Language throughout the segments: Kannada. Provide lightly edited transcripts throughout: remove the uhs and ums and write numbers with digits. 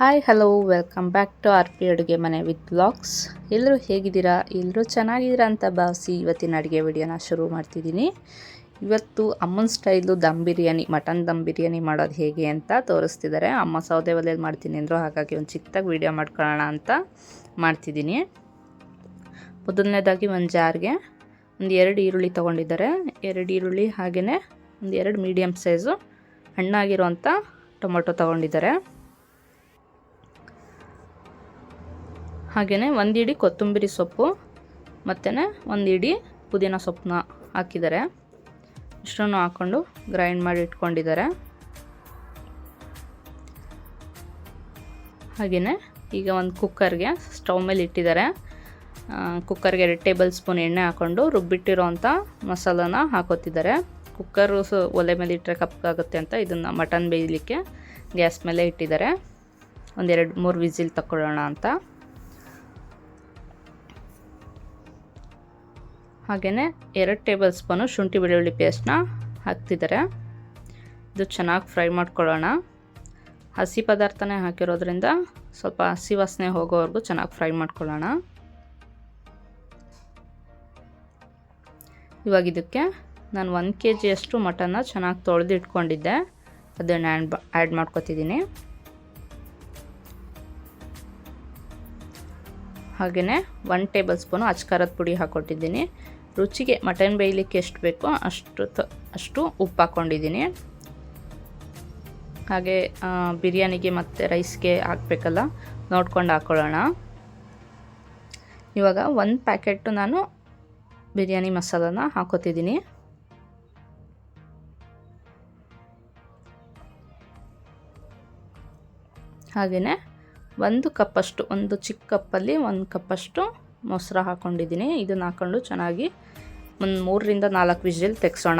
Hi hello welcome back to R P ಅಡುಗೆ ಮನೆ ವಿತ್ ಬ್ಲಾಗ್ಸ್. ಎಲ್ಲರೂ ಹೇಗಿದ್ದೀರಾ? ಎಲ್ಲರೂ ಚೆನ್ನಾಗಿದ್ದೀರಾ ಅಂತ ಭಾವಿಸಿ ಇವತ್ತಿನ ಅಡುಗೆ ವಿಡಿಯೋನ ಶುರು ಮಾಡ್ತಿದ್ದೀನಿ. ಇವತ್ತು ಅಮ್ಮನ ಸ್ಟೈಲು ದಮ್ ಬಿರಿಯಾನಿ, ಮಟನ್ ದಮ್ ಬಿರಿಯಾನಿ ಮಾಡೋದು ಹೇಗೆ ಅಂತ ತೋರಿಸ್ತಿದ್ದಾರೆ. ಅಮ್ಮ ಸೌದೆ ಒಲೆಯಲ್ಲಿ ಮಾಡ್ತೀನಿ ಅಂದರು, ಹಾಗಾಗಿ ಒಂದು ಚಿಕ್ಕದಾಗಿ ವಿಡಿಯೋ ಮಾಡ್ಕೊಳ್ಳೋಣ ಅಂತ ಮಾಡ್ತಿದ್ದೀನಿ. ಮೊದಲನೇದಾಗಿ ಒಂದು ಜಾರ್ಗೆ ಒಂದು 2 ಈರುಳ್ಳಿ ತೊಗೊಂಡಿದ್ದಾರೆ. 2 ಈರುಳ್ಳಿ ಹಾಗೆಯೇ ಒಂದು 2 ಮೀಡಿಯಮ್ ಸೈಜು ಹಣ್ಣಾಗಿರೋಂಥ ಟೊಮೊಟೊ ತೊಗೊಂಡಿದ್ದಾರೆ. ಹಾಗೆಯೇ 1 ಇಡಿ ಕೊತ್ತಂಬರಿ ಸೊಪ್ಪು ಮತ್ತು 1 ಇಡಿ ಪುದೀನ ಸೊಪ್ಪನ್ನ ಹಾಕಿದ್ದಾರೆ. ಇಷ್ಟನ್ನು ಹಾಕ್ಕೊಂಡು ಗ್ರೈಂಡ್ ಮಾಡಿ ಇಟ್ಕೊಂಡಿದ್ದಾರೆ. ಹಾಗೆಯೇ ಈಗ ಒಂದು ಕುಕ್ಕರ್ಗೆ ಸ್ಟವ್ ಮೇಲೆ ಇಟ್ಟಿದ್ದಾರೆ. ಕುಕ್ಕರ್ಗೆ 2 ಟೇಬಲ್ ಸ್ಪೂನ್ ಎಣ್ಣೆ ಹಾಕ್ಕೊಂಡು ರುಬ್ಬಿಟ್ಟಿರೋಂಥ ಮಸಾಲಾನ ಹಾಕೋತಿದ್ದಾರೆ. ಕುಕ್ಕರು ಒಲೆ ಮೇಲೆ ಇಟ್ಟರೆ ಕಪ್ಪಾಗುತ್ತೆ ಅಂತ ಇದನ್ನು ಮಟನ್ ಬೇಯಲಿಕ್ಕೆ ಗ್ಯಾಸ್ ಮೇಲೆ ಇಟ್ಟಿದ್ದಾರೆ. ಒಂದು 2-3 ವಿಸಿಲ್ ತಗೊಳ್ಳೋಣ ಅಂತ. ಹಾಗೆಯೇ 2 ಟೇಬಲ್ ಸ್ಪೂನು ಶುಂಠಿ ಬೆಳ್ಳುಳ್ಳಿ ಪೇಸ್ಟ್ನ ಹಾಕ್ತಿದ್ದಾರೆ. ಇದು ಚೆನ್ನಾಗಿ ಫ್ರೈ ಮಾಡ್ಕೊಳ್ಳೋಣ. ಹಸಿ ಪದಾರ್ಥನೇ ಹಾಕಿರೋದ್ರಿಂದ ಸ್ವಲ್ಪ ಹಸಿ ವಾಸನೆ ಹೋಗೋವರೆಗೂ ಚೆನ್ನಾಗಿ ಫ್ರೈ ಮಾಡ್ಕೊಳ್ಳೋಣ. ಇವಾಗ ಇದಕ್ಕೆ ನಾನು 1 kg ಅಷ್ಟು ಮಟನ್ನ ಚೆನ್ನಾಗಿ ತೊಳೆದು ಇಟ್ಕೊಂಡಿದ್ದೆ, ಅದನ್ನು ಆ್ಯಡ್ ಮಾಡ್ಕೊತಿದ್ದೀನಿ. ಹಾಗೆಯೇ 1 ಟೇಬಲ್ ಸ್ಪೂನು ಅಚ್ಕಾರದ ಪುಡಿ ಹಾಕ್ಕೊಟ್ಟಿದ್ದೀನಿ. ರುಚಿಗೆ ಮಟನ್ ಬೇಯಲಿಕ್ಕೆ ಎಷ್ಟು ಬೇಕೋ ಅಷ್ಟು ಉಪ್ಪು ಹಾಕ್ಕೊಂಡಿದ್ದೀನಿ. ಹಾಗೆ ಬಿರಿಯಾನಿಗೆ ಮತ್ತು ರೈಸ್ಗೆ ಹಾಕಬೇಕಲ್ಲ, ನೋಡ್ಕೊಂಡು ಹಾಕ್ಕೊಳ್ಳೋಣ. ಇವಾಗ 1 ಪ್ಯಾಕೆಟು ನಾನು ಬಿರಿಯಾನಿ ಮಸಾಲಾನ ಹಾಕೋತಿದ್ದೀನಿ. ಹಾಗೆಯೇ 1 ಕಪ್ಪಷ್ಟು, ಒಂದು ಚಿಕ್ಕ ಕಪ್ಪಲ್ಲಿ 1 ಕಪ್ಪಷ್ಟು ಮೊಸರು ಹಾಕ್ಕೊಂಡಿದ್ದೀನಿ. ಇದನ್ನು ಹಾಕ್ಕೊಂಡು ಚೆನ್ನಾಗಿ ಒಂದು 3-4 ವಿಸಿಲ್ ತೆಗೆಸೋಣ.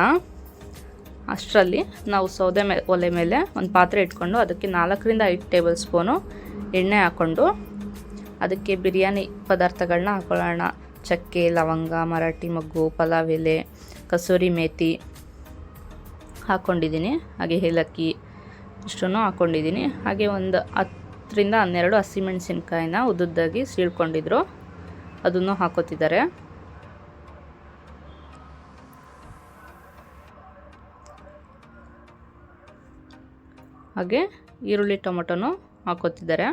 ಅಷ್ಟರಲ್ಲಿ ನಾವು ಸೌದೆ ಒಲೆ ಮೇಲೆ ಒಂದು ಪಾತ್ರೆ ಇಟ್ಕೊಂಡು ಅದಕ್ಕೆ 4-5 ಟೇಬಲ್ ಸ್ಪೂನು ಎಣ್ಣೆ ಹಾಕ್ಕೊಂಡು ಅದಕ್ಕೆ ಬಿರಿಯಾನಿ ಪದಾರ್ಥಗಳನ್ನ ಹಾಕೊಳ್ಳೋಣ. ಚಕ್ಕೆ, ಲವಂಗ, ಮರಾಠಿ ಮೊಗ್ಗು, ಪಲಾವ್ ಎಲೆ, ಕಸೂರಿ ಮೇಥಿ ಹಾಕ್ಕೊಂಡಿದ್ದೀನಿ. ಹಾಗೆ ಏಲಕ್ಕಿ ಇಷ್ಟನ್ನು ಹಾಕ್ಕೊಂಡಿದ್ದೀನಿ. ಹಾಗೆ ಒಂದು 10-12 ಹಸಿಮೆಣಸಿನ್ಕಾಯಿನ ಉದ್ದುದ್ದಾಗಿ ಸೀಳ್ಕೊಂಡಿದ್ರು, ಅದನ್ನು ಹಾಕೋತಿದ್ದಾರೆ. ಹಾಗೆ ಈರುಳ್ಳಿ ಟೊಮೊಟೊನು ಹಾಕೋತಿದ್ದಾರೆ.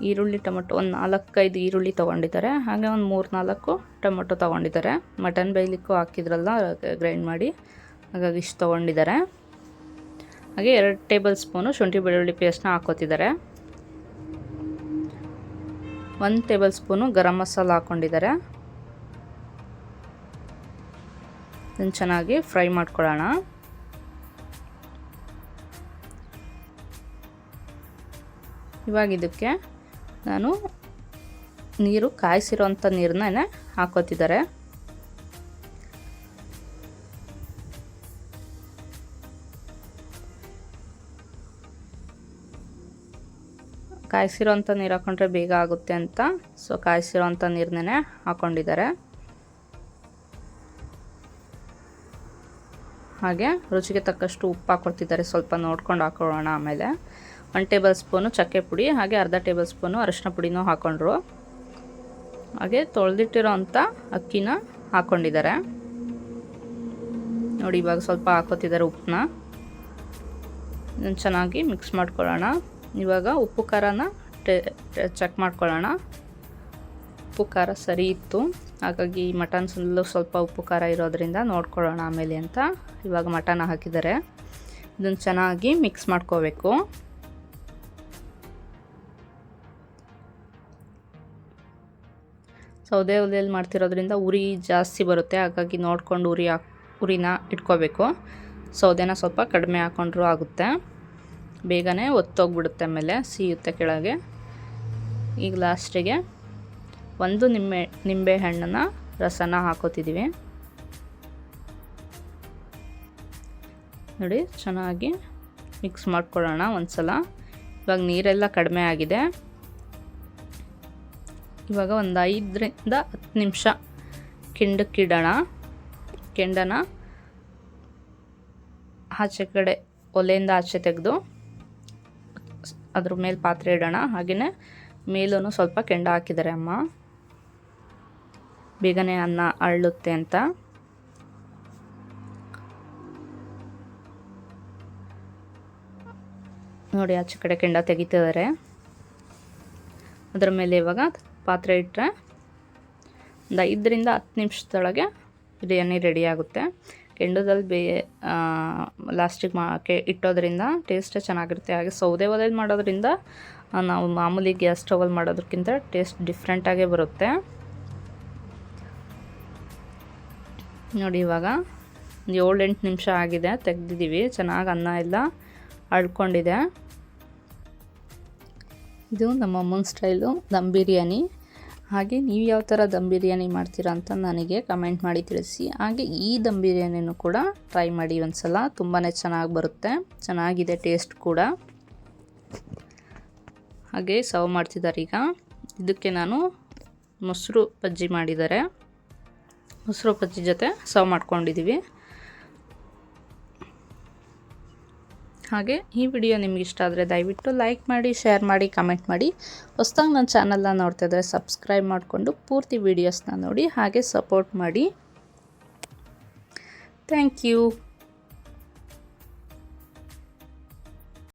ಈರುಳ್ಳಿ ಟೊಮೊಟೊ ಒಂದು 4-5 ಈರುಳ್ಳಿ ತೊಗೊಂಡಿದ್ದಾರೆ. ಹಾಗೆ ಒಂದು 3-4 ಟೊಮೊಟೊ ತೊಗೊಂಡಿದ್ದಾರೆ. ಮಟನ್ ಬೇಯಲಿಕ್ಕೂ ಹಾಕಿದ್ರಲ್ಲ ಗ್ರೈಂಡ್ ಮಾಡಿ, ಹಾಗಾಗಿ ಇಷ್ಟು ತೊಗೊಂಡಿದ್ದಾರೆ. ಹಾಗೆ 2 ಟೇಬಲ್ ಸ್ಪೂನು ಶುಂಠಿ ಬೆಳ್ಳುಳ್ಳಿ ಪೇಸ್ಟ್ನ ಹಾಕೋತಿದ್ದಾರೆ. 1 ಟೇಬಲ್ ಸ್ಪೂನು ಗರಂ ಮಸಾಲ ಹಾಕ್ಕೊಂಡಿದ್ದಾರೆ. ಇದನ್ನು ಚೆನ್ನಾಗಿ ಫ್ರೈ ಮಾಡ್ಕೊಳ್ಳೋಣ. ಇವಾಗ ಇದಕ್ಕೆ ನಾನು ನೀರು ಕಾಯಿಸಿರೋಂಥ ನೀರನ್ನೇ ಹಾಕೋತಿದ್ದಾರೆ. ಕಾಯಿಸಿರೋಂಥ ನೀರು ಹಾಕ್ಕೊಂಡ್ರೆ ಬೇಗ ಆಗುತ್ತೆ ಅಂತ ಕಾಯಿಸಿರೋಂಥ ನೀರನ್ನೇ ಹಾಕ್ಕೊಂಡಿದ್ದಾರೆ. ಹಾಗೆ ರುಚಿಗೆ ತಕ್ಕಷ್ಟು ಉಪ್ಪು ಹಾಕ್ಕೊಳ್ತಿದ್ದಾರೆ, ಸ್ವಲ್ಪ ನೋಡ್ಕೊಂಡು ಹಾಕೊಳ್ಳೋಣ. ಆಮೇಲೆ 1 ಟೇಬಲ್ ಸ್ಪೂನು ಚಕ್ಕೆ ಪುಡಿ, ಹಾಗೆ ಅರ್ಧ ಟೇಬಲ್ ಸ್ಪೂನು ಅರಿಶಿನ ಪುಡಿನೂ ಹಾಕ್ಕೊಂಡ್ರು. ಹಾಗೆ ತೊಳೆದಿಟ್ಟಿರೋಂಥ ಅಕ್ಕಿನ ಹಾಕ್ಕೊಂಡಿದ್ದಾರೆ. ನೋಡಿ, ಇವಾಗ ಸ್ವಲ್ಪ ಹಾಕೋತಿದ್ದಾರೆ ಉಪ್ಪನ್ನ. ಇದನ್ನು ಚೆನ್ನಾಗಿ ಮಿಕ್ಸ್ ಮಾಡ್ಕೊಳ್ಳೋಣ. ಇವಾಗ ಉಪ್ಪು ಖಾರನ ಚೆಕ್ ಮಾಡ್ಕೊಳ್ಳೋಣ. ಉಪ್ಪು ಖಾರ ಸರಿ ಇತ್ತು, ಹಾಗಾಗಿ ಮಟನ್ ಸ್ವಲ್ಪ ಉಪ್ಪು ಖಾರ ಇರೋದ್ರಿಂದ ನೋಡ್ಕೊಳ್ಳೋಣ ಆಮೇಲೆ ಅಂತ ಇವಾಗ ಮಟನ್ ಹಾಕಿದ್ದಾರೆ. ಇದನ್ನು ಚೆನ್ನಾಗಿ ಮಿಕ್ಸ್ ಮಾಡ್ಕೋಬೇಕು. ಸೌದೆ ಒಲೆಯಲ್ಲಿ ಮಾಡ್ತಿರೋದ್ರಿಂದ ಉರಿ ಜಾಸ್ತಿ ಬರುತ್ತೆ, ಹಾಗಾಗಿ ನೋಡ್ಕೊಂಡು ಉರಿನ ಇಟ್ಕೋಬೇಕು. ಸೌದೆನ ಸ್ವಲ್ಪ ಕಡಿಮೆ ಹಾಕ್ಕೊಂಡ್ರೂ ಆಗುತ್ತೆ, ಬೇಗನೆ ಒತ್ತೋಗ್ಬಿಡುತ್ತೆ, ಆಮೇಲೆ ಸಿಯುತ್ತೆ ಕೆಳಗೆ. ಈಗ ಲಾಸ್ಟಿಗೆ 1 ನಿಂಬೆ ಹಣ್ಣನ್ನು ರಸನ ಹಾಕೋತಿದ್ದೀವಿ. ನೋಡಿ, ಚೆನ್ನಾಗಿ ಮಿಕ್ಸ್ ಮಾಡ್ಕೊಳ್ಳೋಣ ಒಂದ್ಸಲ. ಇವಾಗ ನೀರೆಲ್ಲ ಕಡಿಮೆ ಆಗಿದೆ. ಇವಾಗ ಒಂದು 5-10 ನಿಮಿಷ ಕಿಂಡಕ್ಕಿಡೋಣ. ಕೆಂಡನ ಆಚೆ ಕಡೆ ಒಲೆಯಿಂದ ಆಚೆ ತೆಗೆದು ಅದ್ರ ಮೇಲೆ ಪಾತ್ರೆ ಇಡೋಣ. ಹಾಗೆಯೇ ಮೇಲೂ ಸ್ವಲ್ಪ ಕೆಂಡ ಹಾಕಿದ್ದಾರೆ ಅಮ್ಮ, ಬೇಗನೆ ಅನ್ನ ಅರಳುತ್ತೆ ಅಂತ. ನೋಡಿ ಆಚೆ ಕಡೆ ಕೆಂಡ ತೆಗಿತಿದ್ದಾರೆ. ಅದರ ಮೇಲೆ ಇವಾಗ ಪಾತ್ರೆ ಇಟ್ಟರೆ ಒಂದು 5ರಿಂದ 10 ನಿಮಿಷದೊಳಗೆ ಬಿರಿಯಾನಿ ರೆಡಿ ಆಗುತ್ತೆ. ಕೆಂಡದಲ್ಲಿ ಲಾಸ್ಟಿಗೆ ಇಟ್ಟೋದ್ರಿಂದ ಟೇಸ್ಟೇ ಚೆನ್ನಾಗಿರುತ್ತೆ. ಹಾಗೆ ಸೌದೆ ಒಲೆಯಲ್ಲಿ ಮಾಡೋದ್ರಿಂದ ನಾವು ಮಾಮೂಲಿ ಗ್ಯಾಸ್ ಸ್ಟವಲ್ಲಿ ಮಾಡೋದಕ್ಕಿಂತ ಟೇಸ್ಟ್ ಡಿಫ್ರೆಂಟಾಗೇ ಬರುತ್ತೆ. ನೋಡಿ ಇವಾಗ 7-8 ನಿಮಿಷ ಆಗಿದೆ, ತೆಗೆದಿದ್ದೀವಿ. ಚೆನ್ನಾಗಿ ಅನ್ನ ಎಲ್ಲ ಅಳ್ಕೊಂಡಿದೆ. ಇದು ನಮ್ಮ ಅಮ್ಮನ ಸ್ಟೈಲು ದಮ್ ಬಿರಿಯಾನಿ. ಹಾಗೆ ನೀವು ಯಾವ ಥರ ದಮ್ ಬಿರಿಯಾನಿ ಮಾಡ್ತೀರಾ ಅಂತ ನನಗೆ ಕಮೆಂಟ್ ಮಾಡಿ ತಿಳಿಸಿ. ಹಾಗೆ ಈ ದಮ್ ಬಿರಿಯಾನಿನೂ ಕೂಡ ಟ್ರೈ ಮಾಡಿ ಒಂದ್ಸಲ, ತುಂಬಾ ಚೆನ್ನಾಗಿ ಬರುತ್ತೆ, ಚೆನ್ನಾಗಿದೆ ಟೇಸ್ಟ್ ಕೂಡ. ಹಾಗೆ ಸರ್ವ್ ಮಾಡ್ತಿದ್ದಾರೆ. ಈಗ ಇದಕ್ಕೆ ನಾನು ಮೊಸರು ಬಜ್ಜಿ ಮಾಡಿದ್ದಾರೆ, ಮೊಸರು ಬಜ್ಜಿ ಜೊತೆ ಸರ್ವ್ ಮಾಡ್ಕೊಂಡಿದ್ದೀವಿ. ಹಾಗೆ ಈ ವಿಡಿಯೋ ನಿಮ್ಗೆ ಇಷ್ಟ ಆದರೆ ದಯವಿಟ್ಟು ಲೈಕ್ ಮಾಡಿ, ಶೇರ್ ಮಾಡಿ, ಕಮೆಂಟ್ ಮಾಡಿ. ಹೊಸದಾಗಿ ನನ್ನ ಚಾನಲ್ನ ನೋಡ್ತಾ ಇದ್ದರೆ ಸಬ್ಸ್ಕ್ರೈಬ್ ಮಾಡಿಕೊಂಡು ಪೂರ್ತಿ ವೀಡಿಯೋಸ್ನ ನೋಡಿ, ಹಾಗೆ ಸಪೋರ್ಟ್ ಮಾಡಿ. Thank you.